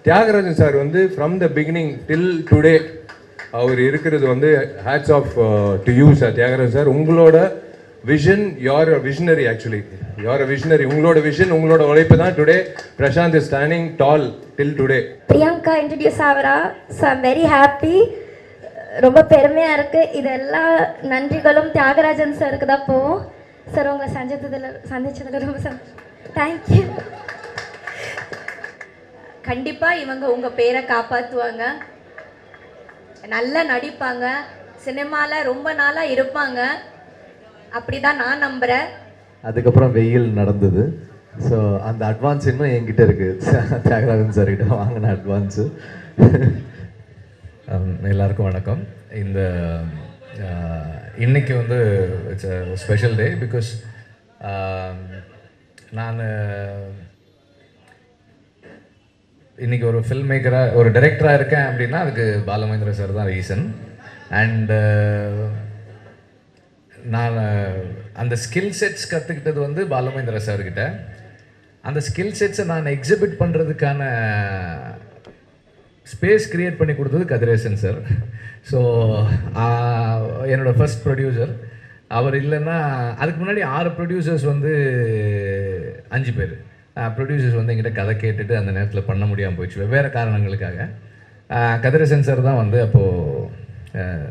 Thiagarajan sir வந்து from the beginning till today அவர் இருக்கிறது வந்து hats off to you sir. Thiyagarajan sir, உங்களோட vision, you're a visionary. Actually you're a visionary. உங்களோட vision, உங்களோட உழைப்பு தான் today Prashanth is standing tall till today. Priyanka introduce ஆகிறா. So I'm very happy. ரொம்ப பெருமையாக இருக்குது. இது எல்லா நன்றிகளும் தியாகராஜன் சாருக்கு தான் போவோம். சார் உங்களை சந்திச்சதில் ரொம்ப சந்தோஷம். தேங்க்யூ. கண்டிப்பாக இவங்க உங்கள் பேரை காப்பாற்றுவாங்க, நல்லா நடிப்பாங்க, சினிமாவில் ரொம்ப நாளாக இருப்பாங்க, அப்படி தான் நான் நம்புகிறேன். அதுக்கப்புறம் வெயில் நடந்தது. ஸோ அந்த அட்வான்ஸ் இன்னும் என்கிட்ட இருக்குது. தியாகராஜன் சார்கிட்ட வாங்கின அட்வான்ஸு. எல்லாருக்கும் வணக்கம். இந்த இன்னைக்கு வந்து it's a special day because நான் இன்றைக்கி ஒரு ஃபில்ம் மேக்கராக, ஒரு டைரக்டராக இருக்கேன் அப்படின்னா அதுக்கு பாலமகேந்திர சார் தான் ரீசன். அண்ட் நான் அந்த ஸ்கில் செட்ஸ் கற்றுக்கிட்டது வந்து பாலமகேந்திர சார்கிட்ட. அந்த ஸ்கில் செட்ஸை நான் எக்ஸிபிட் பண்ணுறதுக்கான ஸ்பேஸ் க்ரியேட் பண்ணி கொடுத்தது கதிரேசன் சார். ஸோ என்னோடய ஃபர்ஸ்ட் ப்ரொடியூசர் அவர். இல்லைன்னா அதுக்கு முன்னாடி 6 ப்ரொடியூசர்ஸ் வந்து 5 பேர் ப்ரொடியூசர்ஸ் வந்து எங்கிட்ட கதை கேட்டுட்டு அந்த நேரத்தில் பண்ண முடியாமல் போயிடுச்சு வெவ்வேறு காரணங்களுக்காக. கதிரேசன் சார் தான் வந்து அப்போது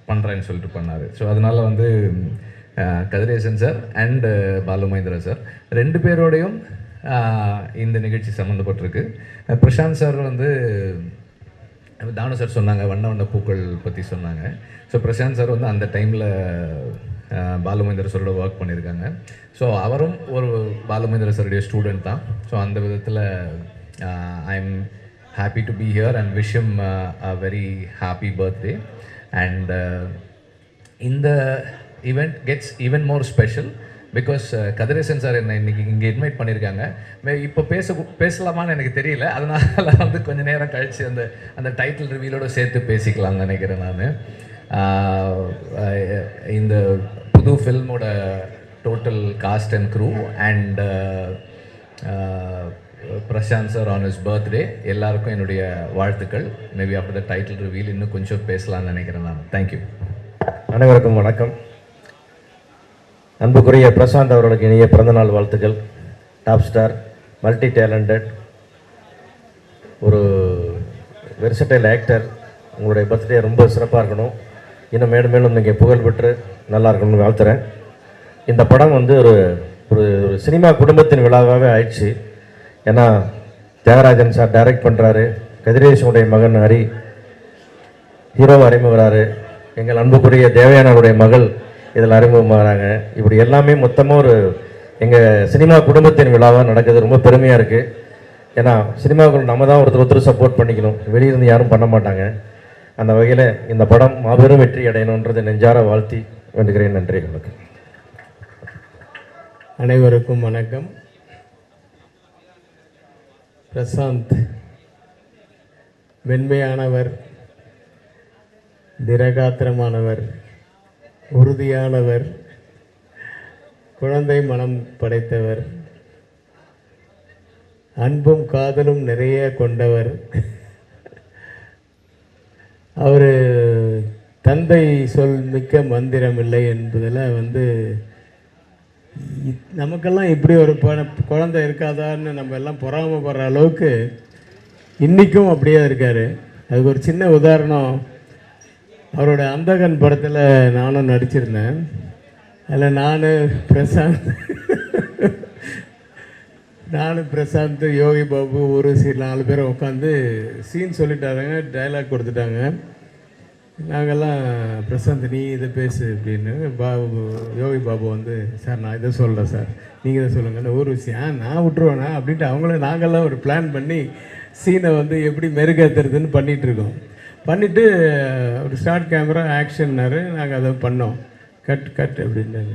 பண்ணுறேன்னு சொல்லிட்டு பண்ணார். ஸோ அதனால் வந்து Kathiresan sir and Balu Mahendra sir 2 பேரோடையும் இந்த நிகழ்ச்சி சம்மந்தப்பட்டிருக்கு. பிரசாந்த் சார் வந்து தானு சார் சொன்னாங்க, வண்ண வண்ண பூக்கள் பற்றி சொன்னாங்க. ஸோ பிரசாந்த் சார் வந்து அந்த டைமில் பாலுமகேந்திர சாரோட ஒர்க் பண்ணியிருக்காங்க. ஸோ அவரும் ஒரு பாலுமகேந்திர சாருடைய ஸ்டூடெண்ட் தான். ஸோ அந்த விதத்தில் I am happy to be here and wish him a very happy birthday. And இந்த event gets even more special because Kathiresan sir என்னை இன்றைக்கி இங்கே இன்வைட் பண்ணியிருக்காங்க. இப்போ பேசலாமான்னு எனக்கு தெரியல, அதனால் வந்து கொஞ்சம் நேரம் கழித்து அந்த டைட்டில் ரிவீலோடு சேர்த்து பேசிக்கலாம்னு நினைக்கிறேன் நான். இந்த புது ஃபில்மோட total cast and crew and Prashanth sir on his birthday எல்லாருக்கும் என்னுடைய வாழ்த்துக்கள். Maybe after the title reveal இன்னும் கொஞ்சம் பேசலாம்னு நினைக்கிறேன் நான். தேங்க்யூ. அனைவருக்கும் வணக்கம். அன்புக்குரிய பிரசாந்த் அவர்களுக்கு இனிய பிறந்தநாள் வாழ்த்துக்கள். டாப் ஸ்டார், மல்டி டேலண்டட், ஒரு வெர்சடைல் ஆக்டர். உங்களுடைய பர்த்டே ரொம்ப சிறப்பாக இருக்கணும். இன்னும் மேலும் மேலும் நீங்கள் புகழ் பெற்று நல்லா இருக்கணும்னு வாழ்த்துறேன். இந்த படம் வந்து ஒரு ஒரு சினிமா குடும்பத்தின் விழாவாகவே ஆயிடுச்சு. ஏன்னா தியாகராஜன் சார் டைரக்ட் பண்ணுறாரு, கதிரேசனுடைய மகன் ஹரி ஹீரோவை அறிமுகிறாரு, எங்கள் அன்புக்குரிய தேவயானவருடைய மகள் இதில் அறிமுகமாகறாங்க. இப்படி எல்லாமே மொத்தமாக ஒரு எங்கள் சினிமா குடும்பத்தின் விழாவாக நடக்குது. ரொம்ப பெருமையாக இருக்குது. ஏன்னா சினிமாவுக்குள்ள நம்ம தான் ஒருத்தர் சப்போர்ட் பண்ணிக்கணும், வெளியிருந்து யாரும் பண்ண மாட்டாங்க. அந்த வகையில் இந்த படம் மாபெரும் வெற்றி அடையணுன்றது நெஞ்சார வாழ்த்தி வேண்டுகிறேன். நன்றி, வணக்கம். அனைவருக்கும் வணக்கம். பிரசாந்த் மென்மையானவர், திரகாத்திரமானவர், உறுதியானவர், குழந்தை மனம் படைத்தவர், அன்பும் காதலும் நிறைய கொண்டவர். அவர் தந்தை சொல் மிக்க மந்திரம் இல்லை என்பதில் வந்து நமக்கெல்லாம் இப்படி ஒரு குழந்தை இருக்காதான்னு நம்ம எல்லாம் பொறாமப்படுற அளவுக்கு இன்றைக்கும் அப்படியே இருக்கார். அதுக்கு ஒரு சின்ன உதாரணம், அவரோட அந்தகன் படத்தில் நானும் நடிச்சிருந்தேன். அதில் நானும் பிரசாந்த் யோகி பாபு ஒரு 4 பேரை உட்காந்து சீன் சொல்லிட்டாங்க, டைலாக் கொடுத்துட்டாங்க. நாங்கள்லாம் பிரசாந்த் நீ இதை பேசு அப்படின்னு. யோகி பாபு வந்து சார் நான் இதை சொல்கிறேன் சார், நீங்கள் இதை சொல்லுங்கள், ஒரு விஷயம் நான் விட்டுருவேண்ணா அப்படின்ட்டு அவங்கள நாங்கள்லாம் ஒரு பிளான் பண்ணி சீனை வந்து எப்படி மெருகேற்றுறதுன்னு பண்ணிகிட்ருக்கோம். பண்ணிவிட்டு ஒரு ஸ்டார்ட் கேமரா ஆக்ஷன்னாரு. நாங்கள் அதை பண்ணோம். கட் அப்படின்னாரு.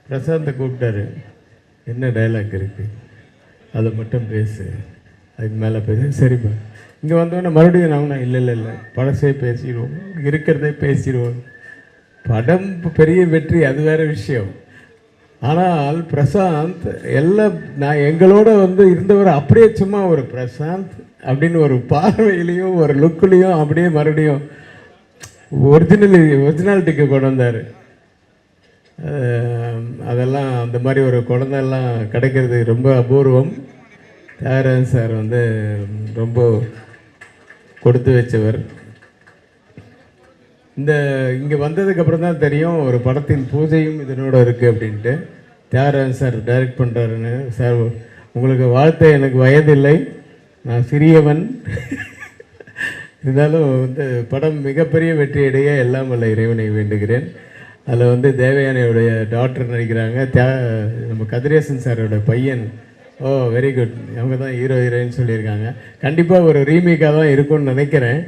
பிரசாந்தை கூப்பிட்டாரு, என்ன டைலாக் இருக்குது அதை மட்டும் பேசு, அதுக்கு மேலே பேசு. சரிப்பா. இங்கே வந்தோடனே மறுபடியும் நாங்கள் இல்லை பழசே பேசிடுவோம், இருக்கிறதே பேசிடுவோம். படம் பெரிய வெற்றி, அது வேறு விஷயம். ஆனால் பிரசாந்த் எல்லாம் நான் எங்களோட வந்து இருந்தவர் அப்படியே சும்மா ஒரு பிரசாந்த் அப்படின்னு ஒரு பார்வையிலையும் ஒரு லுக்குலேயும் அப்படியே மறுபடியும் ஒரிஜினாலிட்டிக்கு கொண்டு வந்தார். அதெல்லாம் அந்த மாதிரி ஒரு குழந்தைலாம் கிடைக்கிறது ரொம்ப அபூர்வம். தியாகராஜன் சார் வந்து ரொம்ப கொடுத்து வச்சவர். இங்கே வந்ததுக்கப்புறம் தான் தெரியும் ஒரு படத்தின் பூஜையும் இதனோட இருக்குது அப்படின்ட்டு. தியாகராஜன் சார் டைரக்ட் பண்ணுறாருன்னு. சார் உங்களுக்கு வாழ்த்த எனக்கு வயதில்லை, நான் சிறியவன். இருந்தாலும் வந்து படம் மிகப்பெரிய வெற்றியடைய எல்லாம் வல்ல இறைவனை வேண்டுகிறேன். அதில் வந்து தேவயானையுடைய டாக்டர் நடிக்கிறாங்க, நம்ம கதிரேசன் சாரோட பையன். ஓ வெரி குட். அவங்க தான் ஹீரோ ஹீரோயின்னு சொல்லியிருக்காங்க. கண்டிப்பாக ஒரு ரீமேக்காக தான் இருக்கும்னு நினைக்கிறேன்.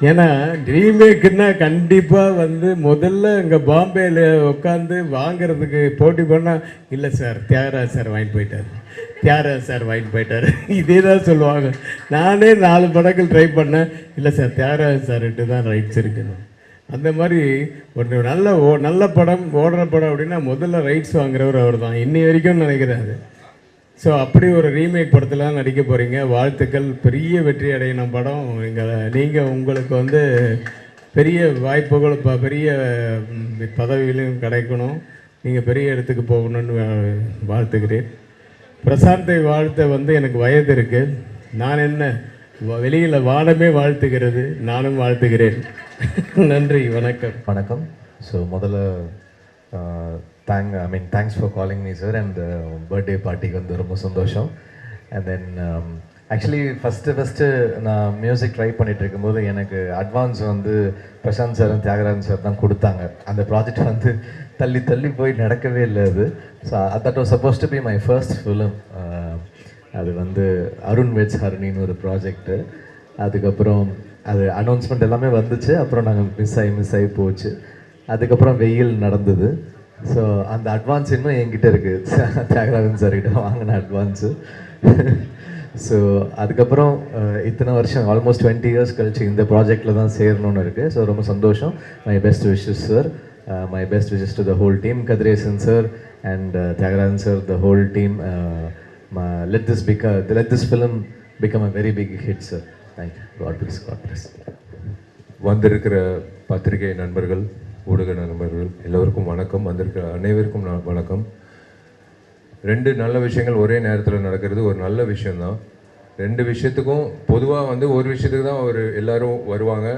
ஏன்னா ரீமேக்குன்னா கண்டிப்பாக வந்து முதல்ல இங்கே பாம்பேயில் உட்காந்து வாங்கிறதுக்கு போட்டி பண்ணால் இல்லை சார் தியாகராஜ் சார் வாங்கிட்டு போயிட்டார், தியாகராஜ் சார் வாங்கிட்டு போயிட்டார், இதே தான் சொல்லுவாங்க. நானே 4 படங்கள் ட்ரை பண்ணேன், இல்லை சார் தியாகராஜ் சார்கிட்ட தான் ரைட்ஸ் இருக்குன்னு. அந்த மாதிரி ஒரு நல்ல படம் ஓடுற படம் அப்படின்னா முதல்ல ரைட்ஸ் வாங்குறவர் அவர் தான் இன்னி வரைக்கும் நினைக்கிறாரு. ஸோ அப்படி ஒரு ரீமேக் படத்தில் நடிக்க போகிறீங்க. வாழ்த்துக்கள். பெரிய வெற்றி அடையணும் படம். நீங்கள் உங்களுக்கு வந்து பெரிய வாய்ப்புகள், பெரிய பதவிகளையும் கிடைக்கணும். நீங்கள் பெரிய இடத்துக்கு போகணும்னு வாழ்த்துக்கிறேன். பிரசாந்தை வாழ்த்த வந்து எனக்கு வயது இருக்குது. நான் என்ன வெளியில் வானமே வாழ்த்துகிறது, நானும் வாழ்த்துகிறேன். நன்றி, வணக்கம். வணக்கம். ஸோ முதல்ல thanks for calling me sir. And birthday பார்ட்டிக்கு வந்து ரொம்ப சந்தோஷம். அண்ட் தென் ஆக்சுவலி ஃபஸ்ட்டு நான் மியூசிக் ட்ரை பண்ணிகிட்டு இருக்கும்போது எனக்கு அட்வான்ஸ் வந்து பிரசாந்த் சார் தியாகராஜன் சார் தான் கொடுத்தாங்க. அந்த ப்ராஜெக்ட் வந்து தள்ளி போய் நடக்கவே இல்லை அது. So that was suppose to be my first film. அது வந்து அருண் வெட்ஸ் ஹரணின்னு ஒரு ப்ராஜெக்ட்டு. அதுக்கப்புறம் அது அனௌன்ஸ்மெண்ட் எல்லாமே வந்துச்சு. அப்புறம் நாங்கள் மிஸ் ஆகி போச்சு. அதுக்கப்புறம் வெயில் நடந்தது. ஸோ அந்த அட்வான்ஸ் இன்னும் என்கிட்ட இருக்குது, தியாகராஜன் சார்கிட்ட வாங்கின அட்வான்ஸு. ஸோ அதுக்கப்புறம் இத்தனை வருஷம் ஆல்மோஸ்ட் 20 இயர்ஸ் கழிச்சு இந்த ப்ராஜெக்டில் தான் சேரணும்னு இருக்குது. ஸோ ரொம்ப சந்தோஷம். My best wishes sir. My best wishes to the whole team, Kathiresan sir and Thiagarajan sir, the whole team. let this film become a very big hit, sir. Thank you. God bless. வந்திருக்கிற பத்திரிகை நண்பர்கள், ஊடக நண்பர்கள் எல்லோருக்கும் வணக்கம். வந்திருக்கிற அனைவருக்கும் வணக்கம். 2 நல்ல விஷயங்கள் ஒரே நேரத்தில் நடக்கிறது ஒரு நல்ல விஷயந்தான். 2 விஷயத்துக்கும் பொதுவாக வந்து ஒரு விஷயத்துக்கு தான் எல்லாரும் வருவாங்க,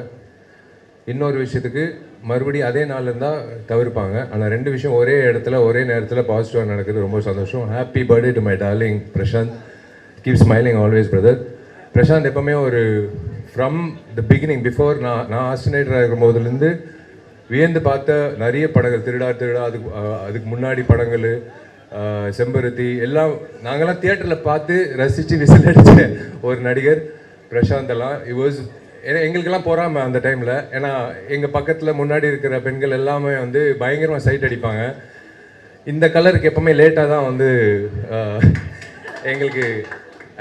இன்னொரு விஷயத்துக்கு மறுபடியும் அதே நாள் இருந்தால் தவிர்ப்பாங்க. ஆனால் 2 விஷயம் ஒரே இடத்துல ஒரே நேரத்தில் பாசிட்டிவாக நடக்குது. ரொம்ப சந்தோஷம். Happy birthday to my darling Prashanth. Keep smiling always brother. Prashanth எப்போவுமே ஃப்ரம் த பிகினிங், பிஃபோர் நான் ஆஸ்டினேட்டராக இருக்கும் போதுலேருந்து வியந்து பார்த்த நிறைய படங்கள், திருடா அதுக்கு முன்னாடி படங்கள், செம்பருத்தி எல்லாம் நாங்கள்லாம் தியேட்டரில் பார்த்து ரசித்து விசில் அடித்த ஒரு நடிகர் பிரசாந்த் எல்லாம். ஏன்னா எங்களுக்கெல்லாம் போகாமல் அந்த டைமில், ஏன்னா எங்கள் பக்கத்தில் முன்னாடி இருக்கிற பெண்கள் எல்லாமே பயங்கரமாக சைட் அடிப்பாங்க. இந்த கலருக்கு எப்போவுமே லேட்டாக தான் எங்களுக்கு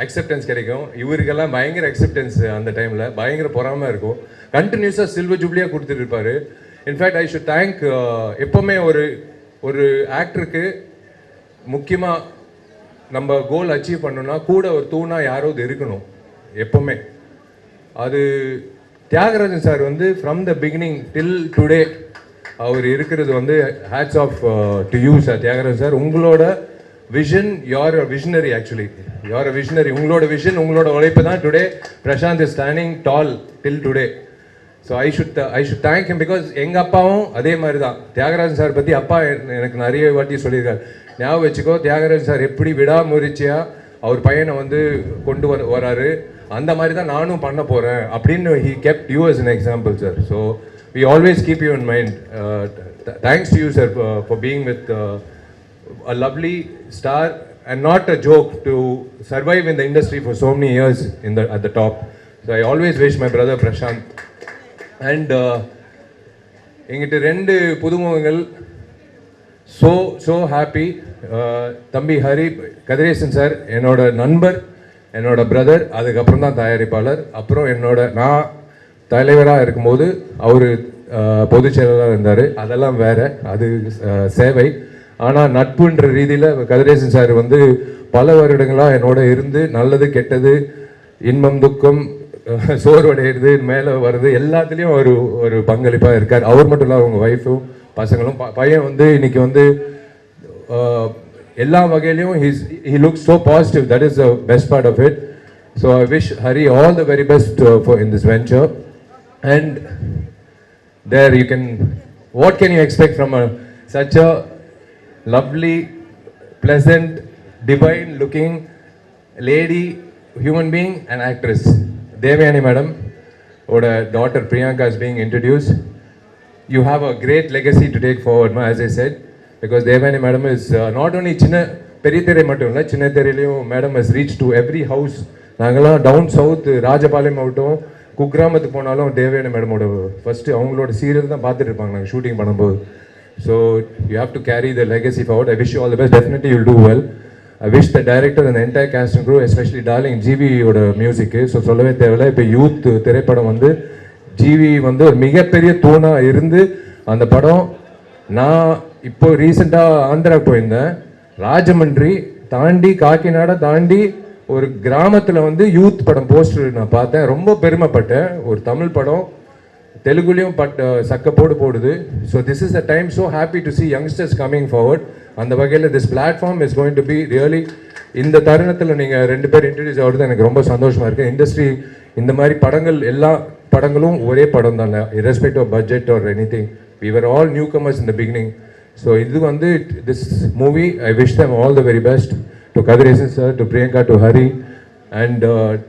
அக்செப்டன்ஸ் கிடைக்கும். இவருக்கெல்லாம் பயங்கர அக்செப்டன்ஸ் அந்த டைமில், பயங்கர பொறாமல் இருக்கும். கண்டினியூஸாக சில்வர் ஜூப்ளியாக கொடுத்துட்டு இருப்பார். இன்ஃபேக்ட் ஐ ஷுட் தேங்க், எப்போவுமே ஒரு ஆக்டருக்கு முக்கியமாக நம்ம கோல் அச்சீவ் பண்ணணும்னா கூட ஒரு தூணாக யாராவது இருக்கணும் எப்போவுமே. அது Thiyagarajan sir from the beginning till today அவர் இருக்கிறது hats off to you sir. Thiyagarajan sir, உங்களோட vision, you're a visionary. Actually you're a visionary. உங்களோட விஷன், உங்களோட உழைப்பு தான் today Prashanth is standing tall till today. So I should thank him. Because எங்கள் அப்பாவும் அதே மாதிரி தான். தியாகராஜன் சார் பற்றி அப்பா எனக்கு நிறைய வாட்டி சொல்லியிருக்காரு. ஞாபகம் வச்சுக்கோ, தியாகராஜன் சார் எப்படி விடாமுயற்சியாக அவர் பையனை கொண்டு வராரு, அந்த மாதிரி தான் நானும் பண்ண போகிறேன் அப்படின்னு he kept you as an example, sir. So we always keep you in mind. Thanks to you, sir, for being with a lovely star and not a joke to survive in the industry for so many years at the top. So I always wish my brother Prashant and எங்கிட்ட 2 புதுமுகங்கள். so happy. தம்பி Hari Kathiresan sir என்னோட நண்பர், என்னோட brother, அதுக்கப்புறம் தான் தயாரிப்பாளர். அப்புறம் நான் தலைவராக இருக்கும்போது அவர் பொதுச் செயலாளராக இருந்தார். அதெல்லாம் வேறு, அது சேவை. ஆனால் நட்புன்ற ரீதியில் கதிரேசன் சார் பல வருடங்களாக என்னோட இருந்து நல்லது கெட்டது இன்பம் துக்கம் சோர்வடைகிறது மேலே வருது எல்லாத்துலேயும் ஒரு ஒரு பங்களிப்பாக இருக்கார். அவர் மட்டும் இல்லை, அவங்க ஒய்ஃபும் பசங்களும். பையன் வந்து இன்னைக்கு வந்து எல்லா வகையிலையும் he looks so positive. That is the best part of it. So I wish Hari all the very best for in this venture. And there you can, what can you expect from such a lovely, pleasant, divine looking lady, human being and actress. Devayani madam, oda daughter Priyanka is being introduced. You have a great legacy to take forward, ma, as I said, because Devayani madam is not only chinna பெரியத்தெரை மட்டும் இல்லை, சின்ன தெரையிலையும் madam has reached to every house. நாங்கள்லாம் town south Rajapalayam ஆகட்டும், குக்கிராமத்துக்கு போனாலும் தேவயானி மேடமோட first அவங்களோட சீரியல் தான் பார்த்துட்டு இருப்பாங்க நாங்கள் ஷூட்டிங் பண்ணும்போது. So you have to carry the legacy forward. I wish you all the best. Definitely you'll do well. I wish the director and entire cast and crew, especially darling ஜிவியோட மியூசிக்கு. So சொல்லவே தேவையில்லை. இப்போ youth திரைப்படம் வந்து GV வந்து ஒரு மிகப்பெரிய தூணாக இருந்து அந்த படம். நான் இப்போ ரீசெண்டாக ஆந்திரா போயிருந்தேன். ராஜமன்றி தாண்டி காக்கிநாடா தாண்டி ஒரு கிராமத்தில் வந்து யூத் படம் போஸ்டர் நான் பார்த்தேன். ரொம்ப பெருமைப்பட்டேன். ஒரு தமிழ் படம் தெலுங்குலேயும் சக்கப்போடு போடுது. So this is the time. So happy to C youngsters coming forward. அந்த வகையில் this platform is going to be really, இந்த தருணத்தில் நீங்கள் 2 பேர் இன்ட்ரடியூஸ் ஆகிறது எனக்கு ரொம்ப சந்தோஷமாக இருக்குது. இண்டஸ்ட்ரி இந்த மாதிரி படங்கள் எல்லா படங்களும் ஒரே படம் தான், irrespective of budget or anything. We were all newcomers in the beginning. So இது வந்து this movie, I wish them all the very best. To Kadresan sir, to Priyanka, to Hari, and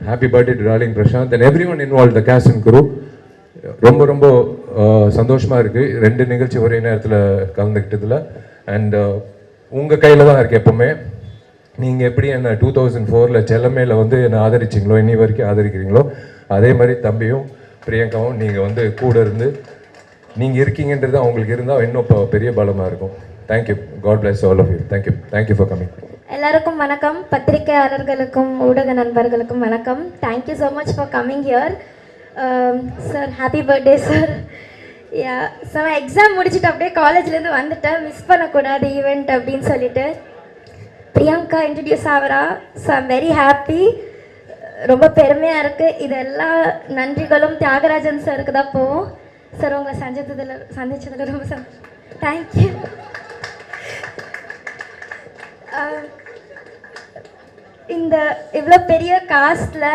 happy birthday to darling Prashant and everyone involved, the cast and crew. ரொம்ப ரொம்ப சந்தோஷமாக இருக்குது 2 நிகழ்ச்சி ஒரே நேரத்தில் கலந்துக்கிட்டதில். And உங்கள் கையில் தான் இருக்குது எப்போவுமே. நீங்கள் எப்படி என்னை 2004 செல்லமேல வந்து என்னை ஆதரிச்சிங்களோ, இன்னி வரைக்கும் ஆதரிக்கிறீங்களோ, அதே மாதிரி தம்பியும் பிரியங்காவும் நீங்கள் வந்து கூட இருந்து நீங்கள் இருக்கீங்கன்றது அவங்களுக்கு இருந்தால் இன்னும் இப்போ பெரிய பலமாக இருக்கும். Thank you. God bless all of you. Thank you for coming. எல்லாருக்கும் வணக்கம். பத்திரிகையாளர்களுக்கும் ஊடக நண்பர்களுக்கும் வணக்கம். Thank you so much for coming here. Sir happy birthday sir. Yeah, so நான் எக்ஸாம் முடிச்சுட்டு அப்படியே காலேஜ்லேருந்து வந்துட்டேன். மிஸ் பண்ணக்கூடாது ஈவெண்ட் அப்படின்னு சொல்லிட்டு. பிரியங்கா இன்ட்ரடியூஸ் ஆகிறா. So I'm very happy. ரொம்ப பெருமையாக இருக்குது. இது எல்லா நன்றிகளும் தியாகராஜன் சாருக்கு தான் போகும். சார் உங்களை சந்திச்சதில் ரொம்ப சந்தோஷம். தேங்க்யூ. இந்த இவ்வளோ பெரிய castle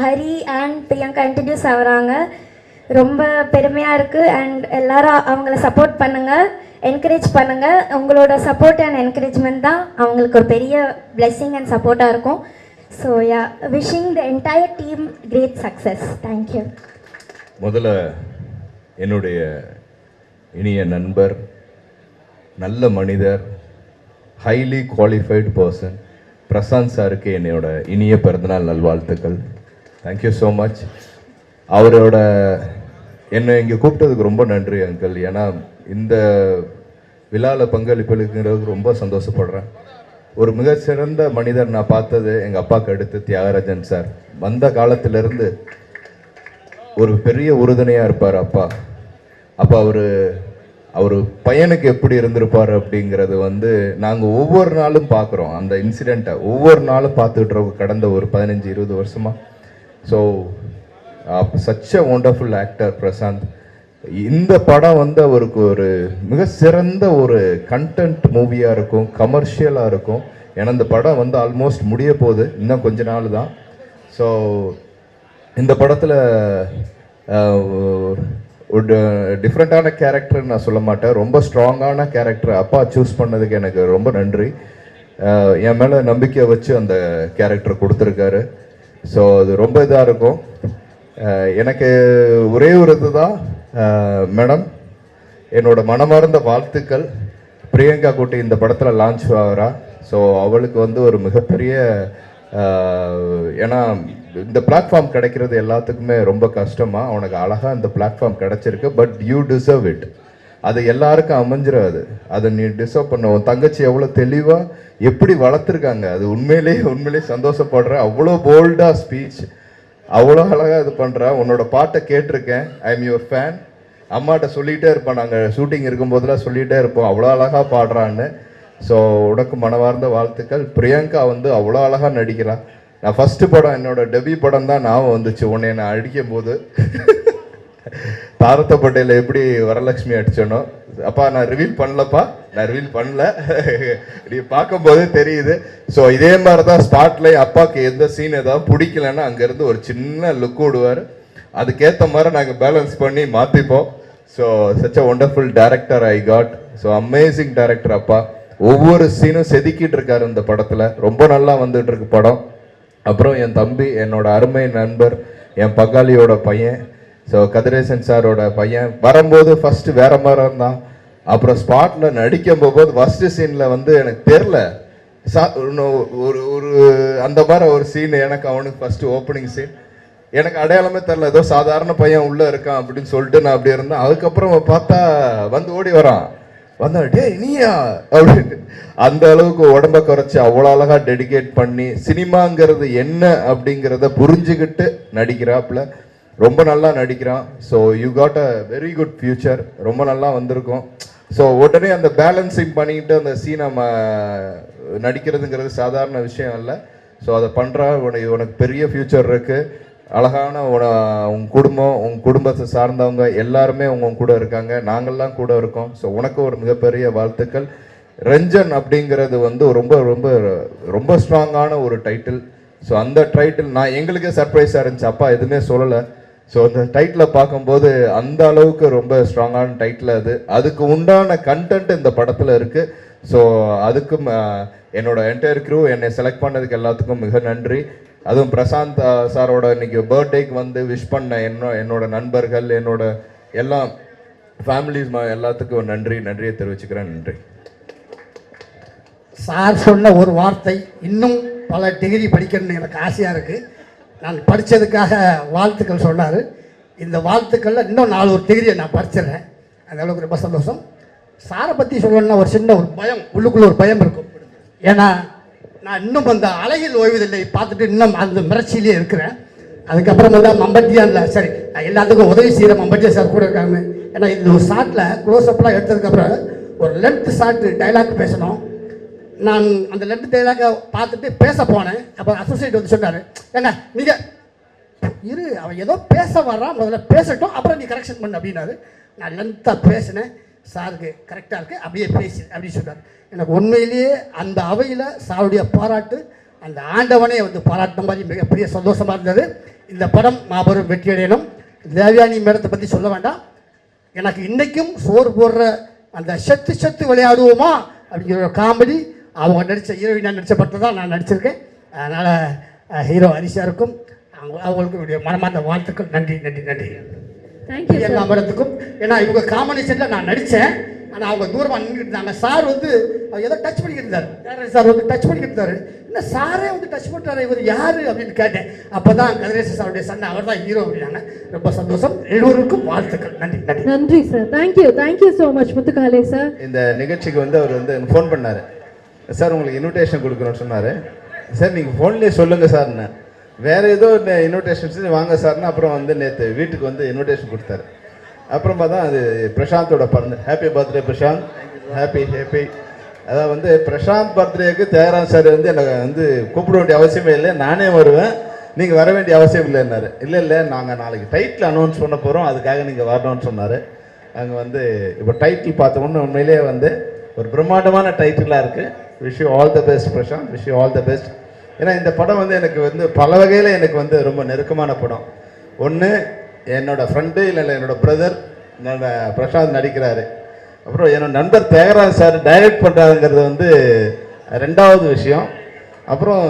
Hari and Priyanka introduce ஆகுறாங்க. ரொம்ப பெருமையாக இருக்குது. அண்ட் எல்லாரும் அவங்கள சப்போர்ட் பண்ணுங்கள், என்கரேஜ் பண்ணுங்கள். உங்களோட சப்போர்ட் அண்ட் என்கரேஜ்மெண்ட் தான் அவங்களுக்கு ஒரு பெரிய பிளெஸ்ஸிங் அண்ட் சப்போர்ட்டாக இருக்கும். So yeah, wishing the entire team great success. Thank you. முதல்ல என்னுடைய இனிய நண்பர், நல்ல மனிதர், ஹைலி குவாலிஃபைடு பர்சன் பிரசாந்த் சாருக்கு என்னோட இனிய பிறந்தநாள் நல்வாழ்த்துக்கள். Thank you so much. அவரோட என்னை இங்கே கூப்பிட்டதுக்கு ரொம்ப நன்றி அங்கிள். ஏன்னா இந்த விழாவில் பங்களிப்புங்கிறது ரொம்ப சந்தோஷப்படுறேன். ஒரு மிகச்சிறந்த மனிதர் நான் பார்த்தது எங்கள் அப்பாவுக்கு அடுத்து தியாகராஜன் சார். வந்த காலத்திலேருந்து ஒரு பெரிய உறுதுணையாக இருப்பார் அப்பா. அப்போ அவர் பையனுக்கு எப்படி இருந்திருப்பார் அப்படிங்கிறது வந்து நாங்கள் ஒவ்வொரு நாளும் பார்க்குறோம். அந்த இன்சிடெண்ட்டை ஒவ்வொரு நாளும் பார்த்துக்கிட்டு கடந்த ஒரு 15-20 வருஷமாக. So such a wonderful actor Prashanth. இந்த படம் வந்து அவருக்கு ஒரு மிக சிறந்த ஒரு கண்டென்ட் மூவியாக இருக்கும், கமர்ஷியலாக இருக்கும். ஏன்னா இந்த படம் வந்து ஆல்மோஸ்ட் முடிய போகுது, இன்னும் கொஞ்ச நாள் தான். ஸோ இந்த படத்தில் ஒரு டிஃப்ரெண்ட்டான கேரக்டர் நான் சொல்ல மாட்டேன், ரொம்ப ஸ்ட்ராங்கான கேரக்டர் அப்பா சூஸ் பண்ணதுக்கு எனக்கு ரொம்ப நன்றி. என் மேலே நம்பிக்கை வச்சு அந்த கேரக்டர் கொடுத்துருக்காரு. ஸோ அது ரொம்ப இதாக இருக்கும். எனக்கு ஒரே ஒரு இதுதான் மேடம், என்னோட மனமார்ந்த வாழ்த்துக்கள். பிரியங்கா குட்டி இந்த படத்தில் லான்ச் ஆகிறா. ஸோ அவளுக்கு வந்து ஒரு மிகப்பெரிய, ஏன்னா இந்த பிளாட்ஃபார்ம் கிடைக்கிறது எல்லாத்துக்குமே ரொம்ப கஷ்டமாக, அவனுக்கு அழகாக இந்த பிளாட்ஃபார்ம் கிடைச்சிருக்கு. But you deserve it. அது எல்லாருக்கும் அமைஞ்சிடாது. அதை நீ டிசர்வ் பண்ண. உன் தங்கச்சி எவ்வளோ தெளிவாக எப்படி வளர்த்துருக்காங்க, அது உண்மையிலே சந்தோஷப்படுற. அவ்வளோ போல்டாக ஸ்பீச், அவ்வளோ அழகாக இது பண்ணுறா. உன்னோட பாட்டை கேட்டிருக்கேன், ஐ எம் யுவர் ஃபேன். அம்மாட்ட சொல்லிகிட்டே இருப்பேன், நாங்கள் ஷூட்டிங் இருக்கும்போதெல்லாம் சொல்லிகிட்டே இருப்போம் அவ்வளோ அழகாக பாடுறான்னு. ஸோ உனக்கு மனவார்ந்த வாழ்த்துக்கள். பிரியங்கா வந்து அவ்வளோ அழகாக நடிக்கிறான். நான் ஃபஸ்ட்டு படம் என்னோட டெபியூ படம் தான் ஞாபகம் வந்துச்சு உன்னை நான் அடிக்கும் போது தாரத்த பட்டேல எப்படி வரலட்சுமி அடிச்சனோ. அப்பா நான் ரிவீல் பண்ணலப்பா, நான் ரிவீல் பண்ணல, நீ பார்க்கும்போதே தெரியுது. ஸோ இதே மாதிரி தான் ஸ்பாட்ல அப்பாவுக்கு எந்த சீன் ஏதாவது பிடிக்கலன்னா அங்கேருந்து ஒரு சின்ன லுக் விடுவார். அதுக்கேற்ற மாதிரி நாங்கள் பேலன்ஸ் பண்ணி மாற்றிப்போம். So such a wonderful director I got. So amazing director அப்பா. ஒவ்வொரு சீனும் செதுக்கிட்டு இருக்காரு இந்த படத்தில். ரொம்ப நல்லா வந்துட்டு இருக்கு படம். அப்புறம் என் தம்பி, என்னோட அருமை நண்பர், என் பங்காளியோட பையன், ஸோ கதிரேசன் சாரோட பையன் வரும்போது ஃபர்ஸ்ட் வேற மாதிரி இருந்தான். அப்புறம் ஸ்பாட்ல நடிக்கும் போகும்போது ஃபர்ஸ்ட் சீன்ல வந்து எனக்கு தெரில ஒரு ஒரு அந்த மாதிரி ஒரு சீன் எனக்கு அவனுக்கு ஃபர்ஸ்ட் ஓப்பனிங் சீன் எனக்கு அடையாளமே தெரில. ஏதோ சாதாரண பையன் உள்ள இருக்கான் அப்படின்னு சொல்லிட்டு நான் அப்படி இருந்தேன். அதுக்கப்புறம் பார்த்தா வந்து ஓடி வரான், வந்தா டே நீயா அப்படின்னு அந்த அளவுக்கு உடம்ப குறைச்சி அவ்வளோ அழகா டெடிகேட் பண்ணி சினிமாங்கிறது என்ன அப்படிங்கிறத புரிஞ்சுக்கிட்டு நடிக்கிறாப்புல. ரொம்ப நல்லா நடிக்கிறான். So you got a very good future. ரொம்ப நல்லா வந்திருக்கும். ஸோ உடனே அந்த பேலன்சிங் பண்ணிக்கிட்டு அந்த சீனை நடிக்கிறதுங்கிறது சாதாரண விஷயம் இல்லை. ஸோ அதை பண்ணுறா. உனக்கு பெரிய ஃபியூச்சர் இருக்குது. அழகான உன் குடும்பம், உன் குடும்பத்தை சார்ந்தவங்க எல்லாருமே உங்க கூட இருக்காங்க, நாங்கள்லாம் கூட இருக்கோம். ஸோ உனக்கு ஒரு மிகப்பெரிய வாழ்த்துக்கள். ரஞ்சன் அப்படிங்கிறது வந்து ரொம்ப ரொம்ப ரொம்ப ஸ்ட்ராங்கான ஒரு டைட்டில். ஸோ அந்த டைட்டில் நான் எங்களுக்கே சர்ப்ரைஸாக இருந்துச்சு, அப்பா எதுவுமே சொல்லலை. ஸோ அந்த டைட்டில் பார்க்கும்போது அந்த அளவுக்கு ரொம்ப ஸ்ட்ராங்கான டைட்டில் அது. அதுக்கு உண்டான கண்டென்ட் இந்த படத்தில் இருக்குது. ஸோ அதுக்கும் என்னோட என்டையர் க்ரூ என்னை செலக்ட் பண்ணதுக்கு எல்லாத்துக்கும் மிக நன்றி. அதுவும் பிரசாந்த் சாரோட இன்னைக்கு பர்த்டேக்கு வந்து விஷ் பண்ண என்னோட நண்பர்கள், என்னோட எல்லா ஃபேமிலிஸ் எல்லாத்துக்கும் நன்றியை தெரிவிச்சுக்கிறேன். நன்றி. சார் சொன்ன ஒரு வார்த்தை, இன்னும் பல டிகிரி படிக்கணும்னு எனக்கு ஆசையாக இருக்குது. நான் படித்ததுக்காக வாழ்த்துக்கள் சொன்னார். இந்த வாழ்த்துக்களில் இன்னும் 4 டிகிரியை நான் படிச்சிடுறேன். அந்த அளவுக்கு ரொம்ப சந்தோஷம். சாரை பற்றி சொல்லணும்னா ஒரு சின்ன ஒரு பயம், உள்ளுக்குள்ளே ஒரு பயம் இருக்கும். ஏன்னா நான் இன்னும் அந்த அழகில் ஓய்வதில்லை பார்த்துட்டு இன்னும் அந்த மிரட்சியிலே இருக்கிறேன். அதுக்கப்புறம் வந்து மம்பட்டியான்ல சரி எல்லாத்துக்கும் உதவி செய்கிற மம்பட்டியா சார் கூட இருக்காங்க. ஏன்னா இந்த ஒரு ஷாட்டில் க்ளோஸ்அப்லாம் எடுத்ததுக்கப்புறம் ஒரு லென்த் ஷாட் டைலாக் பேசணும். நான் அந்த லென்த் டைலாக்கை பார்த்துட்டு பேச போனேன். அப்போ அசோசியேட் வந்து சொன்னார், ஏங்க நீங்கள் இரு, அவன் ஏதோ பேச வர்றான், முதல்ல பேசட்டும், அப்புறம் நீ கரெக்ஷன் பண்ணு அப்படின்னாரு. நான் லென்த்தாக பேசினேன். சாருக்கு கரெக்டாக இருக்குது, அப்படியே பேசி அப்படின்னு சொன்னார். எனக்கு உண்மையிலேயே அந்த அவையில் சாருடைய பாராட்டு, அந்த ஆண்டவனே வந்து பாராட்டின மாதிரி மிகப்பெரிய சந்தோஷமாக இருந்தது. இந்த படம் மாபெரும் வெற்றி அடையணும். தேவயானி மேடத்தை பற்றி சொல்ல வேண்டாம். எனக்கு இன்றைக்கும் சோறு போடுற அந்த செத்து விளையாடுவோமா அப்படிங்கிற ஒரு காமெடி அவங்க நடித்த ஹீரோயினாக நடித்த படத்தில் தான் நான் நடிச்சிருக்கேன். அதனால் ஹீரோ ஹரிஷாருக்கும் அவங்களுக்கு என்னுடைய மனமார்ந்த வாழ்த்துக்கள். நன்றி நன்றி நன்றி. தேங்க்யூ எல்லா படத்துக்கும். ஏன்னா இவங்க காம்பினேஷனில் நான் நடித்தேன். ஆனால் அவங்க தூரமாக நின்றுட்டு இருந்தாங்க. சார் வந்து அவர் ஏதோ டச் பண்ணிக்கிட்டு இருந்தார். சார் வந்து டச் பண்ணிக்கிட்டு இருந்தார். என்ன சாரே வந்து டச் பண்ணுறாரு, இவர் யார் அப்படின்னு கேட்டேன். அப்போ தான் கதிரேசன் சாருடைய சன், அவர் தான் ஹீரோ அப்படின்னாங்க. ரொம்ப சந்தோஷம். எல்லோருக்கும் வாழ்த்துக்கள். நன்றி நன்றி நன்றி சார். தேங்க்யூ ஸோ மச் முத்துக்காலே சார். இந்த நிகழ்ச்சிக்கு வந்து அவர் வந்து ஃபோன் பண்ணார். சார் உங்களுக்கு இன்விடேஷன் கொடுக்கணும்னு சொன்னார். சார் நீங்கள் ஃபோன்லேயே சொல்லுங்கள் சார்ண்ணே. வேறு ஏதோ இன்விடேஷன்ஸ் வாங்க சார்னு அப்புறம் வந்து நேற்று வீட்டுக்கு வந்து இன்விடேஷன் கொடுத்தாரு. அப்புறம் பார்த்தா அது பிரசாந்தோட பிறந்த. Happy birthday Prashanth. ஹாப்பி. அதாவது வந்து பிரசாந்த் பர்த்டேக்கு தியாகராஜன் சார் வந்து எனக்கு வந்து கூப்பிட வேண்டிய அவசியமே இல்லை, நானே வருவேன், நீங்கள் வர வேண்டிய அவசியம் இல்லைன்னாரு. இல்லை நாங்கள் நாளைக்கு டைட்டில் அனௌன்ஸ் பண்ண போகிறோம், அதுக்காக நீங்கள் வரணும்னு சொன்னார். அங்கே வந்து இப்போ டைட்டில் பார்த்தோம்னா உண்மையிலேயே வந்து ஒரு பிரம்மாண்டமான டைட்டிலாக இருக்குது. Wish you all the best Prashanth, wish you all the best. ஏன்னா இந்த படம் வந்து எனக்கு வந்து பல வகையில் எனக்கு வந்து ரொம்ப நெருக்கமான படம். ஒன்று என்னோட ஃப்ரெண்டு, இல்லை என்னோட பிரதர் என்னோட பிரசாந்த் நடிக்கிறாரு. அப்புறம் என்னோட நண்பர் தியாகராஜ் சார் டைரக்ட் பண்ணுறாருங்கிறது வந்து 2வது விஷயம். அப்புறம்